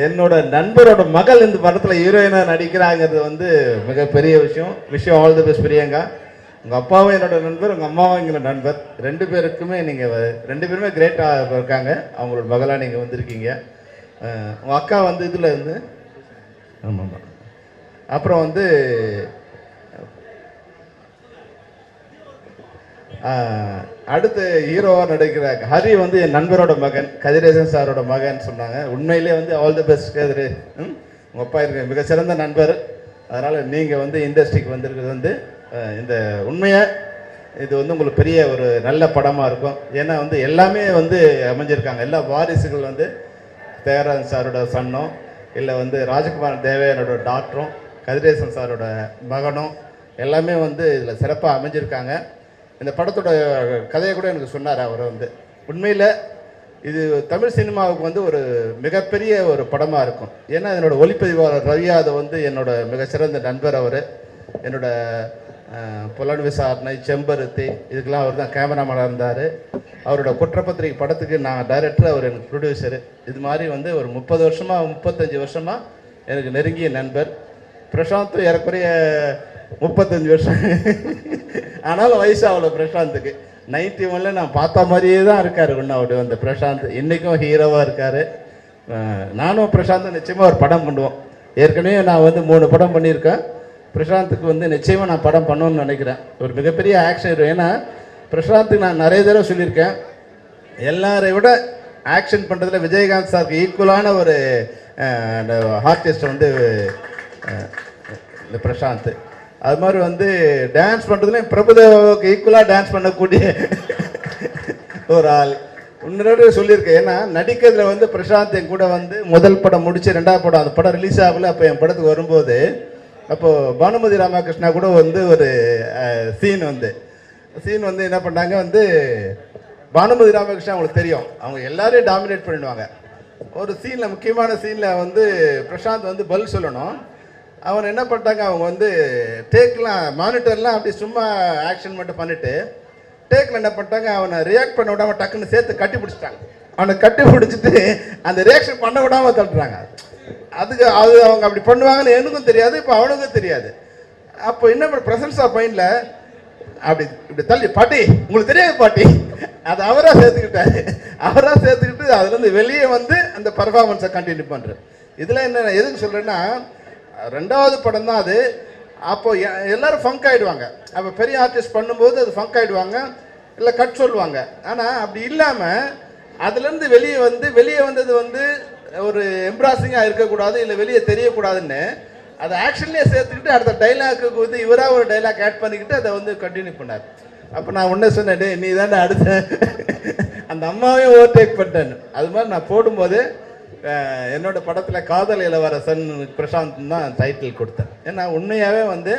என்னோட நண்பரோட மகள் இந்த படத்தில் ஹீரோயினாக நடிக்கிறாங்கிறது வந்து மிகப்பெரிய விஷயம். விஷயம் ஆல் தி பெஸ்ட் பிரியங்கா. உங்கள் அப்பாவும் என்னோட நண்பர், உங்கள் அம்மாவும் எங்களோட நண்பர். 2 பேருக்குமே நீங்கள் 2 பேருமே கிரேட்டாக இருக்காங்க. அவங்களோட மகளாக நீங்கள் வந்திருக்கீங்க. உங்கள் அக்கா வந்து இதில் இருந்து ஆமாம். அப்புறம் வந்து அடுத்து ஹீரோவாக நடிக்கிற ஹரி வந்து என் நண்பரோட மகன், கதிரேசன் சாரோட மகன் சொன்னாங்க. உண்மையிலே வந்து ஆல் தி பெஸ்ட் கதிரே. உங்கள் அப்பா இருக்க மிகச்சிறந்த நண்பர். அதனால் நீங்கள் வந்து இண்டஸ்ட்ரிக்கு வந்திருக்கிறது வந்து இந்த உண்மையாக இது வந்து உங்களுக்கு பெரிய ஒரு நல்ல படமாக இருக்கும். ஏன்னா வந்து எல்லாமே வந்து அமைஞ்சிருக்காங்க. எல்லா வாரிசுகள் வந்து தியாகராஜன் சாரோட சன்னும், இல்லை வந்து ராஜகுமார் தேவையனோட டாக்டரும் கதிரேசன் சாரோட மகனும் எல்லாமே வந்து இதில் சிறப்பாக அமைஞ்சிருக்காங்க. இந்த படத்தோட கதையை கூட எனக்கு சொன்னார் அவர் வந்து. உண்மையில் இது தமிழ் சினிமாவுக்கு வந்து ஒரு மிகப்பெரிய ஒரு படமாக இருக்கும். ஏன்னா என்னோட ஒளிப்பதிவாளர் ரவி யாதவ் வந்து என்னோட மிகச்சிறந்த நண்பர். அவர் என்னோட புலன் விசாரணை, செம்பருத்தி இதுக்கெல்லாம் அவர் தான் கேமராமேனாக இருந்தார். அவரோட குற்றப்பத்திரிகை படத்துக்கு நான் டைரக்டர், அவர் எனக்கு ப்ரொடியூசரு. இது மாதிரி வந்து ஒரு 30 வருஷமாக 35 வருஷமாக எனக்கு நெருங்கிய நண்பர். பிரசாந்தும் ஏறக்குறைய 35 வருஷம் ஆனாலும் வயசு அவ்வளோ பிரசாந்துக்கு. 91 நான் பார்த்த மாதிரியே தான் இருக்கார் ஒன்று அவர் அந்த பிரசாந்த். இன்றைக்கும் ஹீரோவாக இருக்கார். நானும் பிரசாந்தும் நிச்சயமாக ஒரு படம் பண்ணுவோம். ஏற்கனவே நான் வந்து 3 படம் பண்ணியிருக்கேன். பிரசாந்துக்கு வந்து நிச்சயமாக நான் படம் பண்ணணும்னு நினைக்கிறேன். ஒரு மிகப்பெரிய ஆக்ஷன் ஹீரோ. ஏன்னா பிரசாந்துக்கு நான் நிறைய தடவை சொல்லியிருக்கேன், எல்லாரை விட ஆக்ஷன் பண்ணுறதுல விஜயகாந்த் சாருக்கு ஈக்குவலான ஒரு ஆர்டிஸ்ட் வந்து இந்த பிரசாந்த். அது மாதிரி வந்து டான்ஸ் பண்ணுறதுலேயும் பிரபுதேவாவுக்கு ஈக்குவலாக டான்ஸ் பண்ணக்கூடிய ஒரு ஆள். இன்னொரு சொல்லியிருக்கேன். ஏன்னா நடிக்கிறதுல வந்து பிரசாந்த் என் கூட வந்து முதல் படம் முடிச்சு 2வது படம் அந்த படம் ரிலீஸ் ஆகல. அப்போ என் படத்துக்கு வரும்போது அப்போது பானுமதி ராமகிருஷ்ணா கூட வந்து ஒரு சீன் வந்து என்ன பண்ணாங்க வந்து, பானுமதி ராமகிருஷ்ணா அவங்களுக்கு தெரியும், அவங்க எல்லாரையும் டாமினேட் பண்ணிடுவாங்க. ஒரு சீனில் முக்கியமான சீனில் வந்து பிரசாந்த் வந்து பதில் சொல்லணும். அவன் என்ன பண்ணிட்டாங்க, அவங்க வந்து டேக்லாம் மானிட்டர்லாம் அப்படி சும்மா ஆக்ஷன் மட்டும் பண்ணிவிட்டு டேக்கில் என்ன பண்ணிட்டாங்க, அவனை ரியாக்ட் பண்ண விடாமல் டக்குன்னு சேர்த்து கட்டி பிடிச்சிட்டாங்க. அவனை கட்டி பிடிச்சிட்டு அந்த ரியாக்ஷன் பண்ண விடாமல் தள்ளுறாங்க. அது அவங்க அப்படி பண்ணுவாங்கன்னு எனக்கும் தெரியாது, இப்போ அவனுக்கும் தெரியாது. அப்போ என்ன பண்ண ப்ரெசன்ஸ் ஆஃப் மைண்டில் அப்படி இப்படி தள்ளி, பாட்டி உங்களுக்கு தெரியாது பாட்டி, அது அவராக சேர்த்துக்கிட்டு அதுலேருந்து வெளியே வந்து அந்த பர்ஃபார்மன்ஸை கண்டினியூ பண்ணுறேன். இதில் என்ன எதுக்கு சொல்கிறேன்னா, 2வது படம் தான் அது. அப்போ எல்லாரும் ஃபங்க் ஆகிடுவாங்க. அப்போ பெரிய ஆர்டிஸ்ட் பண்ணும்போது அது ஃபங்க் ஆகிடுவாங்க, இல்லை கட் சொல்லுவாங்க. ஆனால் அப்படி இல்லாமல் அதுலேருந்து வெளியே வந்தது வந்து ஒரு எம்ப்ராசிங்காக இருக்கக்கூடாது, இல்லை வெளியே தெரியக்கூடாதுன்னு அதை ஆக்ஷன்லேயே சேர்த்துக்கிட்டு அடுத்த டைலாக்கு வந்து இவராக ஒரு டைலாக் ஆட் பண்ணிக்கிட்டு அதை வந்து கண்டினியூ பண்ணார். அப்போ நான் ஒன்றே சொன்னேன், நீ தானே அடுத்த அந்த அம்மாவையும் ஓவர்டேக் பண்ணிட்டேன். அது மாதிரி நான் போடும்போது என்னோட படத்தில் காதல் இளவரசன் பிரசாந்த் தான் டைட்டில் கொடுத்தேன். ஏன்னா உண்மையாகவே வந்து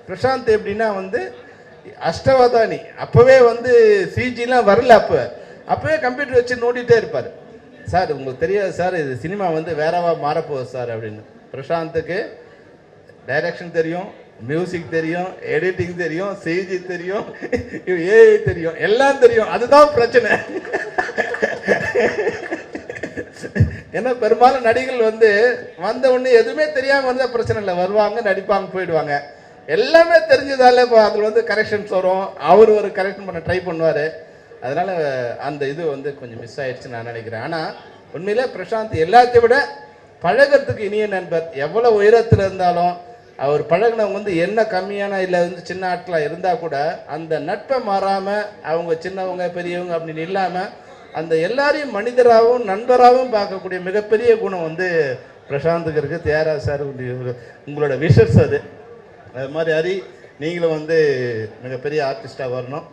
பிரசாந்த் எப்படின்னா வந்து அஷ்டவதானி. அப்போவே வந்து சிஜிலாம் வரல. அப்போவே கம்ப்யூட்டர் வச்சு நோண்டிகிட்டே இருப்பார். சார் உங்களுக்கு தெரியாது சார், இது சினிமா வந்து வேறவா மாறப்போகுது சார் அப்படின்னு. பிரசாந்துக்கு டைரக்ஷன் தெரியும், மியூசிக் தெரியும், எடிட்டிங் தெரியும், சிஜி தெரியும், ஏஐ தெரியும், எல்லாம் தெரியும். அதுதான் பிரச்சனை. ஏன்னா பெரும்பாலும் நடிகர்கள் வந்து வந்த உடனே எதுவுமே தெரியாமல் வந்தால் பிரச்சனை இல்லை, வருவாங்க நடிப்பாங்க போயிடுவாங்க. எல்லாமே தெரிஞ்சதால இப்போ அதில் வந்து கரெக்ஷன்ஸ் வரும், அவர் ஒரு கரெக்ஷன் பண்ண ட்ரை பண்ணுவார். அதனால் அந்த இது வந்து கொஞ்சம் மிஸ் ஆயிடுச்சுன்னு நான் நினைக்கிறேன். ஆனால் உண்மையிலே பிரசாந்த் எல்லாத்தையும் விட பழகிறதுக்கு இனிய நண்பர். எவ்வளோ உயரத்தில் இருந்தாலும் அவர் பழகினவங்க வந்து என்ன கம்மியான இல்லை வந்து சின்ன ஆட்களாக இருந்தால் கூட அந்த நட்பை மாறாமல் அவங்க சின்னவங்க பெரியவங்க அப்படின்னு இல்லாமல் அந்த எல்லாரையும் மனிதராகவும் நண்பராகவும் பார்க்கக்கூடிய மிகப்பெரிய குணம் வந்து பிரசாந்துக்கு இருக்குது. தியாகராஜ் சார் உங்களோட விஷஸ் அது மாதிரி. ஹரி, நீங்களும் வந்து மிகப்பெரிய ஆர்டிஸ்டாக வரணும்.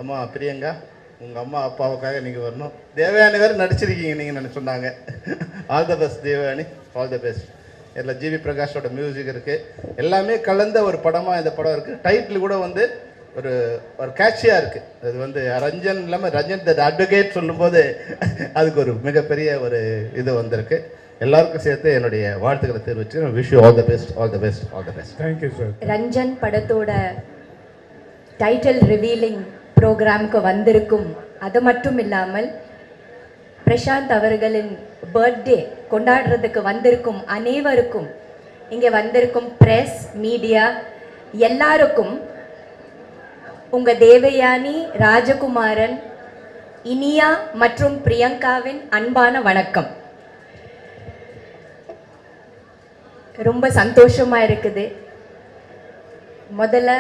அம்மா பிரியங்கா, உங்கள் அம்மா அப்பாவுக்காக நீங்கள் வரணும். தேவயானி வேறு நடிச்சிருக்கீங்க நீங்கள் சொன்னாங்க. All the best Devayani, all the best. இதில் ஜிவி பிரகாஷோட மியூசிக் இருக்குது. எல்லாமே கலந்த ஒரு படமாக இந்த படம் இருக்குது. டைட்டில் கூட வந்து ஒரு கேட்சியாக இருக்குது. அது வந்து ரஞ்சன் இல்லாமல் ரஞ்சன் த அட்வொகேட் சொல்லும்போது அதுக்கு ஒரு மிகப்பெரிய ஒரு இது வந்திருக்கு. எல்லாருக்கும் சேர்த்து என்னுடைய வாழ்த்துக்களை தெரிவிச்சு wish you all the best, all the best, all the best. Thank you sir. Ranjan படத்தோட டைட்டில் ரிவீலிங் ப்ரோக்ராமுக்கு வந்திருக்கும், அது மட்டும் இல்லாமல் பிரசாந்த் அவர்களின் பர்த்டே கொண்டாடுறதுக்கு வந்திருக்கும் அனைவருக்கும், இங்கே வந்திருக்கும் ப்ரெஸ் மீடியா எல்லாருக்கும் உங்கள் தேவயானி, ராஜகுமாரன், இனியா மற்றும் பிரியங்காவின் அன்பான வணக்கம். ரொம்ப சந்தோஷமா இருக்குது. முதல்ல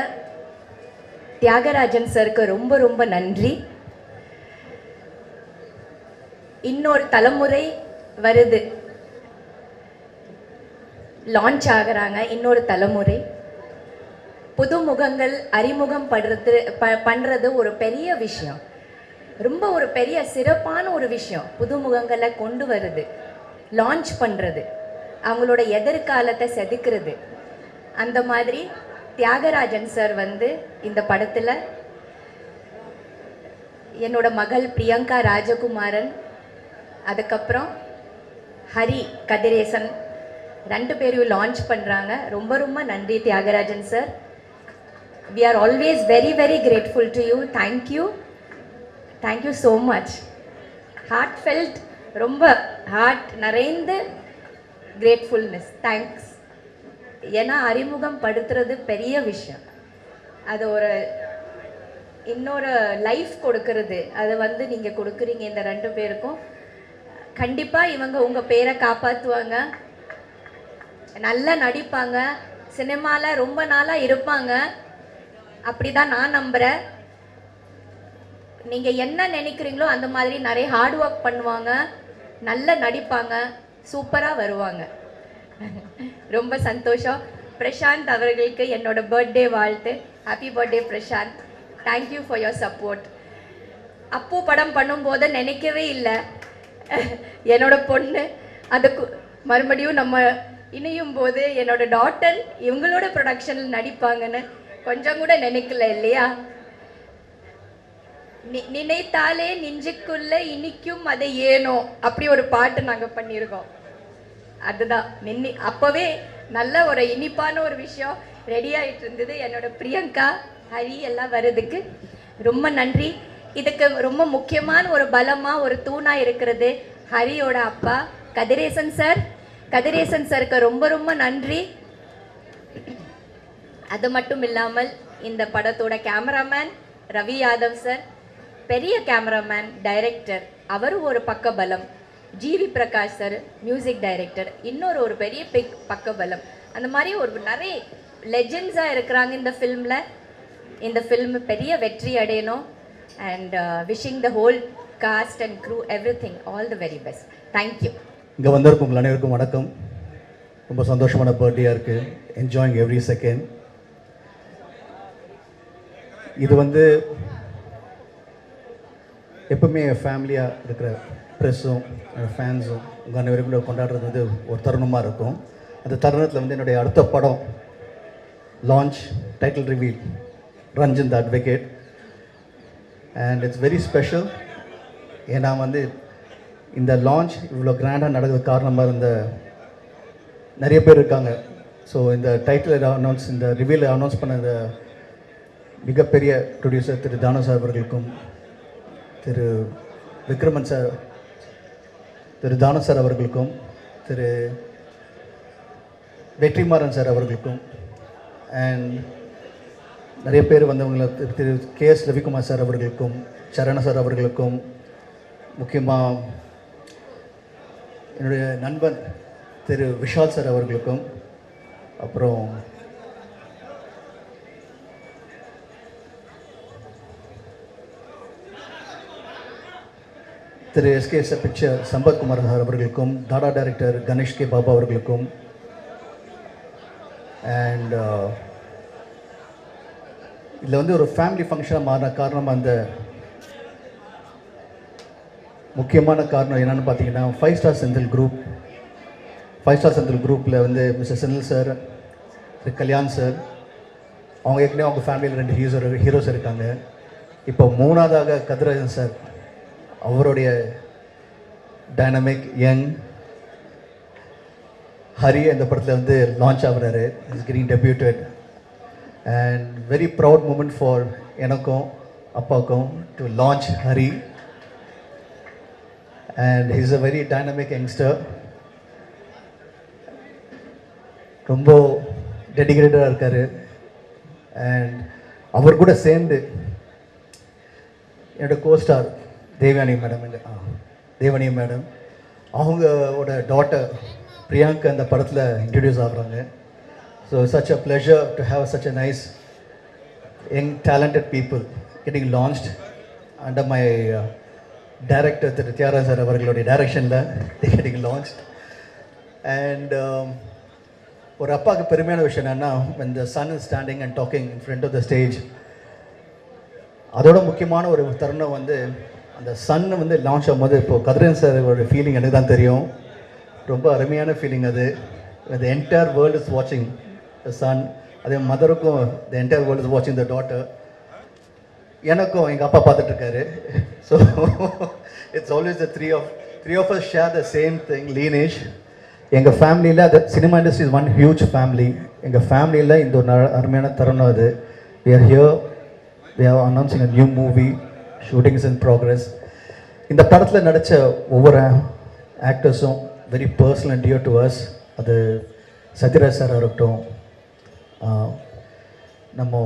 தியாகராஜன் சருக்கு ரொம்ப ரொம்ப நன்றி. இன்னொரு தலைமுறை வருது, லான்ச் ஆகுறாங்க. இன்னொரு தலைமுறை புது முகங்கள் அறிமுகம் பண்றது ஒரு பெரிய விஷயம், ரொம்ப ஒரு பெரிய சிறப்பான ஒரு விஷயம். புது முகங்களை கொண்டு வருது, லான்ச் பண்ணுறது, அவங்களோட எதிர்காலத்தை செதுக்கிறது. அந்த மாதிரி தியாகராஜன் சார் வந்து இந்த படத்தில் என்னோட மகள் பிரியங்கா ராஜகுமாரன், அதுக்கப்புறம் ஹரி கதிரேசன் 2 பேரையும் லான்ச் பண்ணுறாங்க. ரொம்ப ரொம்ப நன்றி Thiagarajan sir. We are always very very grateful to you. Thank you so much. Heart felt, ரொம்ப ஹார்ட் நிறைந்து கிரேட்ஃபுல்னஸ். தேங்க்ஸ். ஏன்னா அறிமுகம் படுத்துறது பெரிய விஷயம். அது ஒரு இன்னொரு லைஃப் கொடுக்கறது, அதை வந்து நீங்கள் கொடுக்குறீங்க இந்த 2 பேருக்கும். கண்டிப்பாக இவங்க உங்கள் பேரை காப்பாற்றுவாங்க, நல்லா நடிப்பாங்க, சினிமாவில் ரொம்ப நாளாக இருப்பாங்க. அப்படி தான் நான் நம்புகிறேன். நீங்கள் என்ன நினைக்கிறீங்களோ அந்த மாதிரி நிறைய ஹார்ட் ஒர்க் பண்ணுவாங்க, நல்லா நடிப்பாங்க, சூப்பராக வருவாங்க. ரொம்ப சந்தோஷம். பிரசாந்த் அவர்களுக்கு என்னோட பர்த்டே வாழ்த்து. Happy birthday Prashanth. Thank you for your support. அப்போ படம் பண்ணும்போது நினைக்கவே இல்லை என்னோட பொண்ணு அதுக்கு மறுபடியும் நம்ம இணையும் போது என்னோட டாட்டர் இவங்களோட ப்ரொடக்ஷனில் நடிப்பாங்கன்னு கொஞ்சம் கூட நினைக்கல இல்லையா? நினைத்தாலே நெஞ்சுக்குள்ள இனிக்கும் அதை ஏனோ அப்படி ஒரு பாட்டு நாங்கள் பண்ணியிருக்கோம். அதுதான் அப்போவே நல்ல ஒரு இனிப்பான ஒரு விஷயம் ரெடி ஆகிட்டு இருந்தது. என்னோட பிரியங்கா ஹரி எல்லாம் வர்றதுக்கு ரொம்ப நன்றி. இதுக்கு ரொம்ப முக்கியமான ஒரு பலமாக ஒரு தூணாக இருக்கிறது ஹரியோட அப்பா கதிரேசன் சார். கதிரேசன் சாருக்கு ரொம்ப ரொம்ப நன்றி. அது மட்டும் இல்லாமல் இந்த படத்தோட கேமராமேன் ரவி யாதவ் சார், பெரிய கேமராமேன், டைரக்டர், அவரும் ஒரு பக்க பலம். GV Prakash sir music director, இன்னொரு ஒரு பெரிய பக்க பலம். அந்த மாதிரி ஒரு நிறைய லெஜெண்ட்ஸாக இருக்கிறாங்க இந்த ஃபில்மில். இந்த ஃபில்ம் பெரிய வெற்றி அடையணும். And wishing the whole cast and crew everything all the very best. Thank you. இங்கே வந்திருக்கும் உங்கள் அனைவருக்கும் வணக்கம். ரொம்ப சந்தோஷமான பர்த்டேயாக இருக்குது. Enjoying every second. இது வந்து எப்பவுமே ஃபேமிலியாக இருக்கிற ப்ரெஸ்ஸும் ஃபேன்ஸும் உங்கள் அனைவருக்கும் கொண்டாடுறது வந்து ஒரு தருணமாக இருக்கும். அந்த தருணத்தில் வந்து என்னுடைய அடுத்த படம் launch, title reveal, Ranjan the advocate. And it's very special. ஏன்னா வந்து இந்த லான்ச் இவ்வளோ கிராண்டாக நடக்கிறதுக்கு காரணமாக இருந்த நிறைய பேர் இருக்காங்க. ஸோ இந்த டைட்டில் அனௌன்ஸ், இந்த ரிவீல் அனௌன்ஸ் பண்ண இந்த மிகப்பெரிய ப்ரொடியூசர் திரு தானு சார் அவர்களுக்கும், திரு விக்ரமன் சார், திரு தானு சார் அவர்களுக்கும், திரு வெற்றிமாறன் சார் அவர்களுக்கும், அண்ட் நிறைய பேர் வந்தவங்களை திரு KS ரவிக்குமார் சார் அவர்களுக்கும், சரண சார் அவர்களுக்கும், முக்கியமாக என்னுடைய நண்பன் திரு விஷால் சார் அவர்களுக்கும், அப்புறம் திரு SKS பிக்சர் சம்பத்குமார் சார் அவர்களுக்கும், தாடா டைரக்டர் கணேஷ் கே பாபா அவர்களுக்கும், அண்ட் இதில் வந்து ஒரு ஃபேமிலி ஃபங்க்ஷனாக மாறின காரணம், அந்த முக்கியமான காரணம் என்னென்னு பார்த்தீங்கன்னா 5 star Senthil group. 5 star Senthil குரூப்பில் வந்து mister Senthil sir, Thiru Kalyan sir, அவங்க ஏற்கனவே அவங்க ஃபேமிலியில் 2 ஹீரோஸ் இருக்காங்க. இப்போ 3ஆவதாக கதிரேசன் சார், அவருடைய டைனமிக் யங் ஹரி இந்த படத்தில் வந்து லான்ச் ஆகுறாரு. Is getting debuted. And very proud moment for எனக்கும் அப்பாவுக்கும் to launch Hari. And he's a very dynamic youngster. ரொம்ப டெடிகேட்டடாக இருக்கார். அண்ட் அவர் கூட சேர்ந்து என்னோடய கோஸ்டார் தேவயானி மேடம், அவங்களோட டாட்டர் பிரியாங்கா அந்த படத்தில் இன்ட்ரடியூஸ் ஆகுறாங்க. So such a pleasure to have such a nice young talented people getting launched under my director Thiru Thiagarajan sir அவர்களுடைய டைரக்ஷனில் கெட்டிங் லான்ச்ட். அண்ட் ஒரு அப்பாவுக்கு பெருமையான விஷயம் என்னென்னா, when the son is standing and talking in front of the stage, அதோட முக்கியமான ஒரு தருணம் வந்து அந்த சன்னு வந்து லான்ச் ஆகும்போது, இப்போது கதிரேசன் சார் ஒரு ஃபீலிங் எனக்கு தான் தெரியும். ரொம்ப அருமையான ஃபீலிங் அது. the entire world is watching the son, அதே மதருக்கும் the entire world is watching the daughter. எனக்கும் எங்கள் அப்பா பார்த்துட்டு இருக்காரு. So it's always the three of us share the same thing lineage. எங்கள் ஃபேமிலியில் அது cinema industry is one huge family. எங்கள் ஃபேமிலியில் இந்த ஒரு அருமையான தருணம் அது. we are here, we are announcing a new movie, shooting is in progress. இந்த படத்தில் நடித்த ஒவ்வொரு ஆக்டர்ஸும் very personal and dear to us. அது சத்யராஜ் சாராக இருக்கட்டும், நம்ம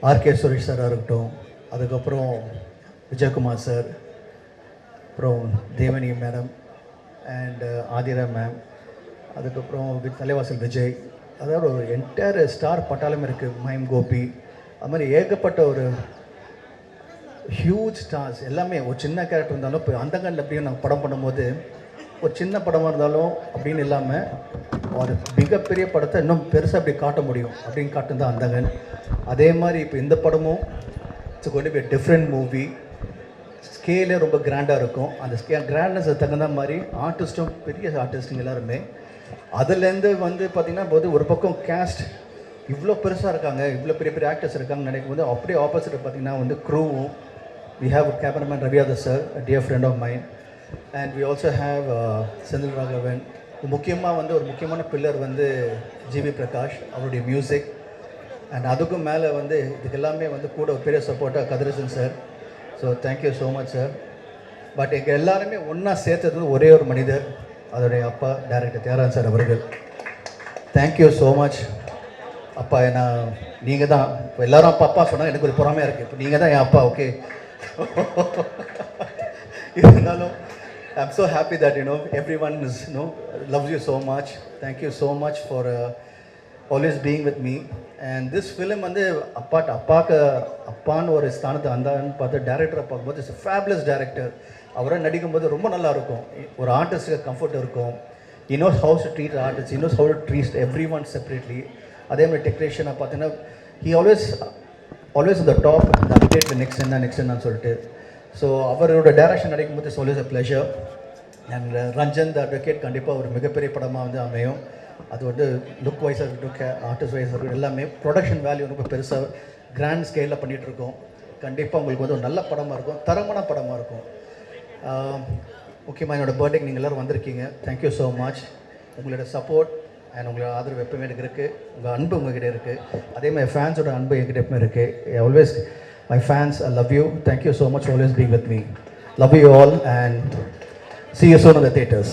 ஆர்கே சுரேஷ் சாராக இருக்கட்டும், அதுக்கப்புறம் விஜயகுமார் சார், அப்புறம் தேவனி மேடம் அண்ட் ஆதிரா மேம், அதுக்கப்புறம் தலைவாசல் விஜய், அதாவது ஒரு என்டையர் ஸ்டார் பட்டாளம் இருக்குது. மைம் கோபி, அது மாதிரி ஏகப்பட்ட ஒரு ஹியூஜ் ஸ்டார்ஸ் எல்லாமே. ஒரு சின்ன கேரக்டர் இருந்தாலும் இப்போ அந்த கண்ணில் எப்படியும் நாங்கள் படம் பண்ணும்போது ஒரு சின்ன படமாக இருந்தாலும் அப்படின்னு இல்லாமல் ஒரு மிகப்பெரிய படத்தை இன்னும் பெருசாக அப்படி காட்ட முடியும் அப்படின்னு காட்டுதான் அந்தகன். அதே மாதிரி இப்போ இந்த படமும் it's going to be different movie. ஸ்கேலே ரொம்ப கிராண்டாக இருக்கும். அந்த கிராண்ட்னஸ் தகுந்த மாதிரி ஆர்டிஸ்ட்டும் பெரிய ஆர்டிஸ்ட்டுங்க எல்லாருமே. அதுலேருந்து வந்து பார்த்திங்கன்னா போது ஒரு பக்கம் கேஸ்ட் இவ்வளோ பெருசாக இருக்காங்க, இவ்வளோ பெரிய பெரிய ஆக்டர்ஸ் இருக்காங்கன்னு நினைக்கும் போது அப்படியே ஆப்போசிட் பார்த்திங்கன்னா வந்து க்ரூவும். We have cameraman Raviyadhar sir, dear friend of mind, and we also have Senthil Raghavan. முக்கியமாக வந்து ஒரு முக்கியமான பில்லர் வந்து ஜிவி பிரகாஷ், அவருடைய மியூசிக். அண்ட் அதுக்கும் மேலே வந்து இதுக்கு எல்லாமே வந்து கூட ஒரு பெரிய சப்போர்ட்டாக Kathiresan sir. So thank you so much sir. But எங்கள் எல்லாருமே ஒன்றா சேர்த்தது ஒரே ஒரு மனிதர், அதோடைய அப்பா டைரக்டர் தியாகராஜன் சார் அவர்கள். தேங்க்யூ ஸோ மச் அப்பா. ஏன்னா நீங்கள் தான் இப்போ எல்லோரும் அப்பா அப்பா சொன்னால் எனக்கு ஒரு பொறாமையாக இருக்குது. இப்போ நீங்கள் தான் என் அப்பா. ஓகே, இருந்தாலும் I'm so happy that everyone is loves you so much. Thank you so much for always being with me. And this film வந்து அப்பான்னு ஒரு ஸ்தானத்தை அந்தான்னு பார்த்து டேரக்டரை பார்க்கும்போது இட்ஸ் ஃபேபுலஸ் டேரக்டர். அவரை நடிக்கும்போது ரொம்ப நல்லா இருக்கும். ஒரு ஆர்டிஸ்ட்டுக்கு கம்ஃபர்ட் இருக்கும். he knows how to treat artists, he knows how to treat everyone separately. அதே மாதிரி டெக்னீஷியனை பார்த்தீங்கன்னா he always on the top, the update the next என்னன்னு சொல்லிட்டு. ஸோ அவரோட டைரக்ஷன் நடிக்கும்போது it's always a pleasure. And Ranjan the advocate கண்டிப்பாக ஒரு மிகப்பெரிய படமாக வந்து அமையும். அது வந்து லுக் வைஸாக இருக்கட்டும், ஆர்டிஸ்ட் வைஸாக இருக்கட்டும், எல்லாமே ப்ரொடக்ஷன் வேல்யூ ரொம்ப பெருசாக கிராண்ட் ஸ்கேலில் பண்ணிகிட்ருக்கோம். கண்டிப்பாக உங்களுக்கு வந்து ஒரு நல்ல படமாக இருக்கும், தரமான படமாக இருக்கும். முக்கியமாக என்னோடய பர்த்டேக்கு நீங்கள் எல்லோரும் வந்திருக்கீங்க. Thank you so much. உங்களோட சப்போர்ட் அண்ட் உங்களோட ஆதரவு எப்பவுமே எனக்கு இருக்குது. உங்கள் அன்பு உங்கள்கிட்ட இருக்குது. அதே மாதிரி ஃபேன்ஸோட அன்பு என்கிட்ட எப்பவுமே இருக்குது. Always my fans, I love you. Thank you so much for always being with me. Love you all and see you soon in the theaters.